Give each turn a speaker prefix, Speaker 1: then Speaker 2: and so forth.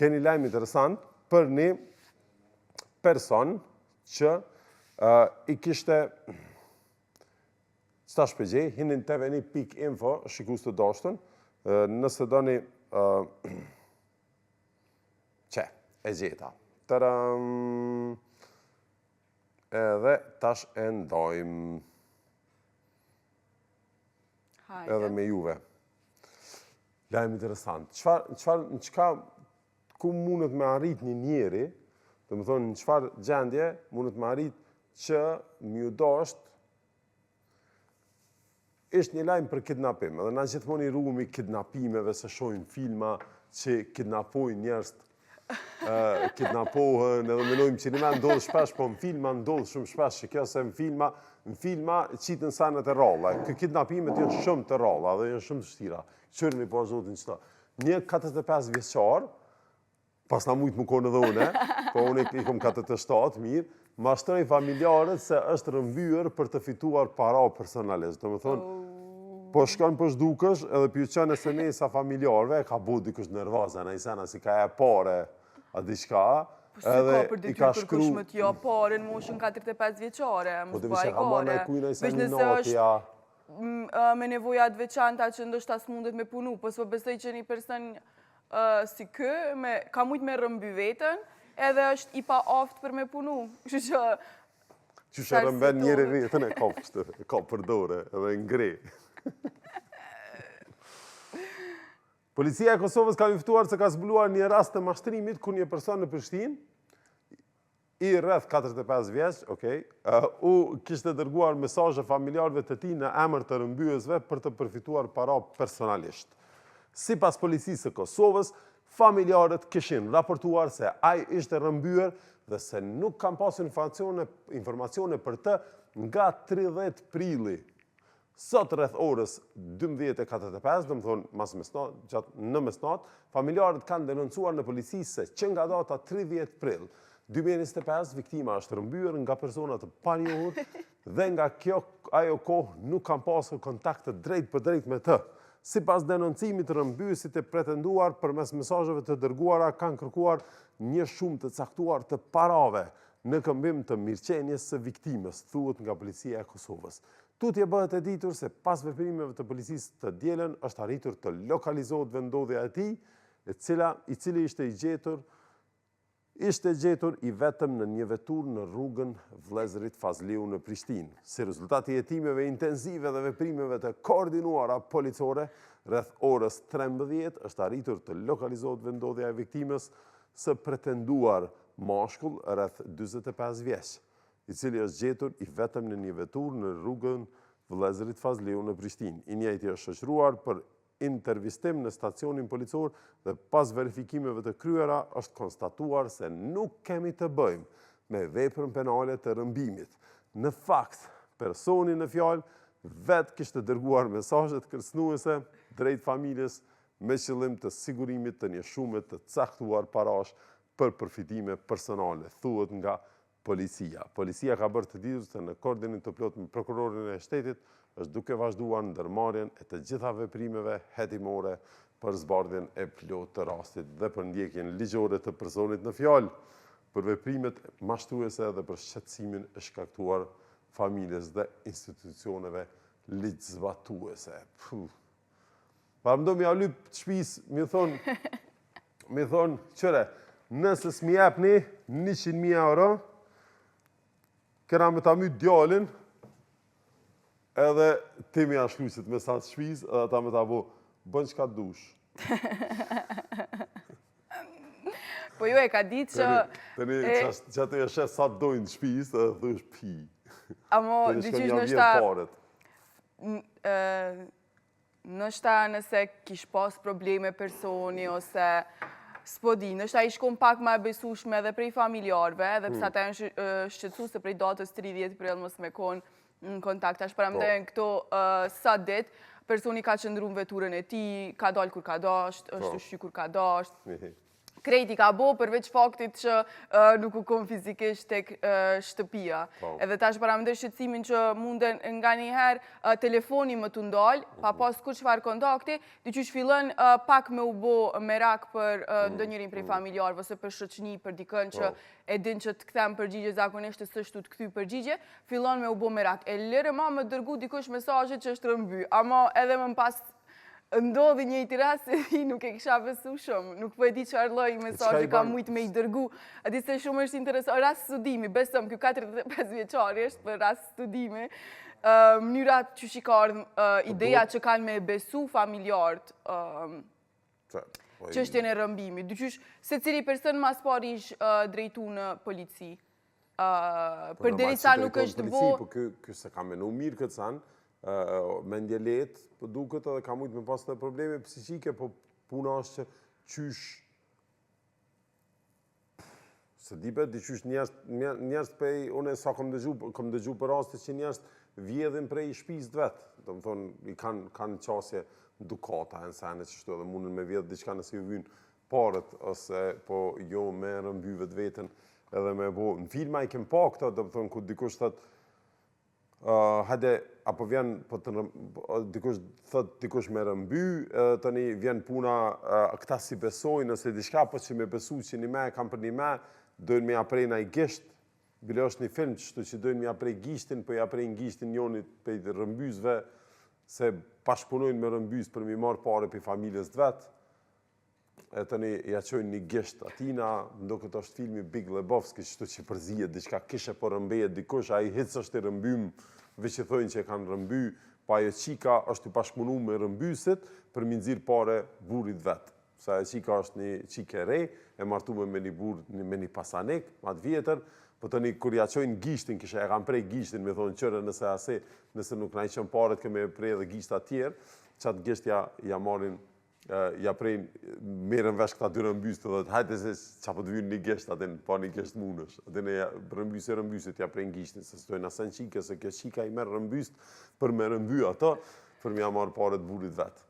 Speaker 1: keni lajm interesant për një person që i kishte sta shpëgjej, hinin tvni.info, shikus të dashtën, nëse doni që, e gjeta. Tëram, edhe tash e ndojmë edhe me juve. Lajm interesant. Ku mundet me arrit një njeri, dhe më thonë, në qëfar gjendje mundet me arrit që mju dasht, ishtë një lajm për kidnapim. Edhe na gjithmoni rrugëm i kidnapimeve, se shojnë filma që kidnapojnë njerëz, kidnapohen, edhe menojmë që një me ndodhë shpesh, po në filma ndodhë shumë shpesh, që kjo se në filma qitën sanet e ralla. Kë kidnapimet janë shumë të ralla dhe janë shumë të shtira. Qërën i po zotin qëta. Një 45 vjeçar, pas na mujtë më konë edhe une, po une i kom 47, mirë, mashtroj familjarët se është rëmbyer për të fituar para personalisht. Do më thonë, po shkon për shdukësh edhe pjuqen e SMS-a familjarëve, ka bu dikush nervoza, në isena si ka e pare, a diçka, edhe i ka shkru...
Speaker 2: Kush më t'jo pare në moshën 45 vjeqare,
Speaker 1: Po të vishë ka marrë e kujna i se një natja...
Speaker 2: me nevojat veçanta që ndoshta s'mundet me punu, po s'po besoj që një person si kë, ka mujt me rëmby vetën, edhe është i pa aftë për me punu.
Speaker 1: Që shë rëmben njëri vetën e ka përdore, edhe ngre. Policia e Kosovës ka njoftuar se ka zbuluar një rast të mashtrimit ku një person në Prishtinë, i rreth 45 vjeç, u kishte dërguar mesazhe familjarëve të tij në emër të rëmbyesve për të përfituar para personalisht. Sipas policisë së Kosovës, familjarët kishin raportuar se ai ishte rëmbyer dhe se nuk kanë pasur informacione për të nga 30 prilli. Sot rreth orës 12:45, do më thonë në mesnat, familjarët kanë denoncuar në polici se që nga data 30 prill 2025 viktima është rëmbyer nga persona të panjohur dhe nga ajo kohë nuk kanë pasur kontakte drejt për drejt me të. Sipas denoncimit, rëmbyesit e pretenduar përmes mesazheve të dërguara kanë kërkuar një shumë të caktuar të parave në këmbim të mirëqenies së viktimës, thuhet nga policia e Kosovës. Tutje bëhet e ditur se pas veprimeve të policisë të dielën është arritur të lokalizohet vendodhja e tij, i cili ishte gjetur i vetëm në një vetur në rrugën Vllezërit Fazliu në Prishtinë. Si rezultati i hetimeve intensive dhe veprimeve të koordinuara policore, rreth orës 13 është arritur të lokalizohet vendodhja e viktimës së pretenduar mashkull rreth 45 vjeç, i cili është gjetur i vetëm në një vetur në rrugën Vllezërit Fazliu në Prishtinë. I njëjti është shoqëruar për intervistim në stacionin policor dhe pas verifikimeve të kryera është konstatuar se nuk kemi të bëjmë me veprën penale të rëmbimit. Në fakt, personi në fjalë vetë kishte dërguar mesazhe kërcënuese drejt familjes me qëllim të sigurimit të një shume të caktuar parash për përfitime personale, thuhet nga policia. Policia ka bërë të ditur se në koordinim të plot me prokurorin e shtetit është duke vazhduar ndërmarrjen e të gjitha veprimeve hetimore për zbardhjen e plot të rastit dhe për ndjekjen ligjore të personit në fjalë, për veprimet mashtruese dhe për shqetësimin e shkaktuar familjes dhe institucioneve ligjzbatuese. Mdo mi alyp të shpis, mi thonë, qëre, nëse s'mi jepni 100.000 euro, këna me ta myt djalin, edhe ti mi ashlusit me sa të shpiz, edhe ta me ta bo, bën qka dush.
Speaker 2: Po ju e ka ditë që...
Speaker 1: Tëni, që atë e shes sa të dojnë të shpiz, edhe thush pi.
Speaker 2: Amo, diqysh nështa nëse kish pas probleme personi, ose s'po di, nështa i shkon pak ma besushme edhe prej familjarve, edhe pësa ta e shqetsu se prej datës 30 prill mos me konë në kontakt. Ashtë paramdojnë këto sa dit, personi ka qëndru në veturën e ti, ka dalë kur ka dasht, është ushqy kur ka dasht. krejti ka bo përveç faktit që nuk u kom fizikisht tek shtëpia. Edhe tash paramendoj shqetësimin që munden nga njëherë telefoni më të ndalë, pa pas kur çfarë kontakti, diqysh fillon pak me u bo merak për ndonjërin prej familjarëve ose për shoqni, për dikën që e din që të kthem përgjigje zakonisht të s'është të kthy përgjigje, fillon me u bo merak. E lëre ma me dërgu dikush mesazhe që është rëmby, ama edhe më pas ndodhi njëjti rast se nuk e kisha besu shumë, nuk po e di çfarë lloj mesazhi ka mujt me i dërgu. A di se shumë është interesant, rast studimi, besëm, kjo 45 vjeçari është për rast studimi, mënyrat që ka ardhur, ideja që kanë me besu familjarët, çështjen e rrëmbimit. Dyqysh, secili person mas pari ish drejtu në polici. Përderisa nuk është bo...
Speaker 1: Po kjo se ka menu mirë këtë sanë, mendje letë, për duket edhe ka mujtë me pas të probleme psiqike, po puna është që qysh... Se dipe, qysh njerës prej, une sa kom dëgju për rastë që njerës vjedhin prej shpis të vetë. Do më thonë, i kanë qasje dukata, në sene që shtu edhe mundën me vjedhë diçka nëse ju vynë parët, ose po jo me rëmby vetë vetën edhe me bo. Në filma i kem pa këta, do më thonë, ku dikush thët, hajde, apo vjen, dikush me rëmby, tani vjen puna, këta si besojnë, nëse diçka, po që me besu që një me, kam për një me, dojnë me aprej na i gisht, bile është një film që dojnë me aprej gishtin, po i aprej në gishtin njonit për rëmbysve, se pashpunojnë me rëmbys për mi marë pare për familjes të vetë, e tani ja qojnë një gisht atina, ndo këtë është filmi Big Lebowski, që përzijet, diçka kishe për rëmbejet dikush, a i hitës është i rëmbym, veç që thojnë që e kanë rëmby, pa e qika është i pashpunu me rëmbysit për mi nëzirë pare burit vetë. Sa e qika është një qike rej, e martume me një bur, me një pasanik, matë vjetër, po të një kur ja qojnë gishtin, kishe e kanë prej gishtin, me thonë qërë nëse ase, nëse nuk na i qënë paret keme prej dhe gishta tjerë, qatë gisht ja marin, ja prej merën vesh këta dy rëmbystë, dhe të hajte se qa po të vynë një gisht, atin pa një gisht munësh, atin e rëmbysit ja prej në gishtin, se stojnë asen qike, se kjo qika i merë rëmbyst për me rëmby ato, për me ja marë paret burit vetë.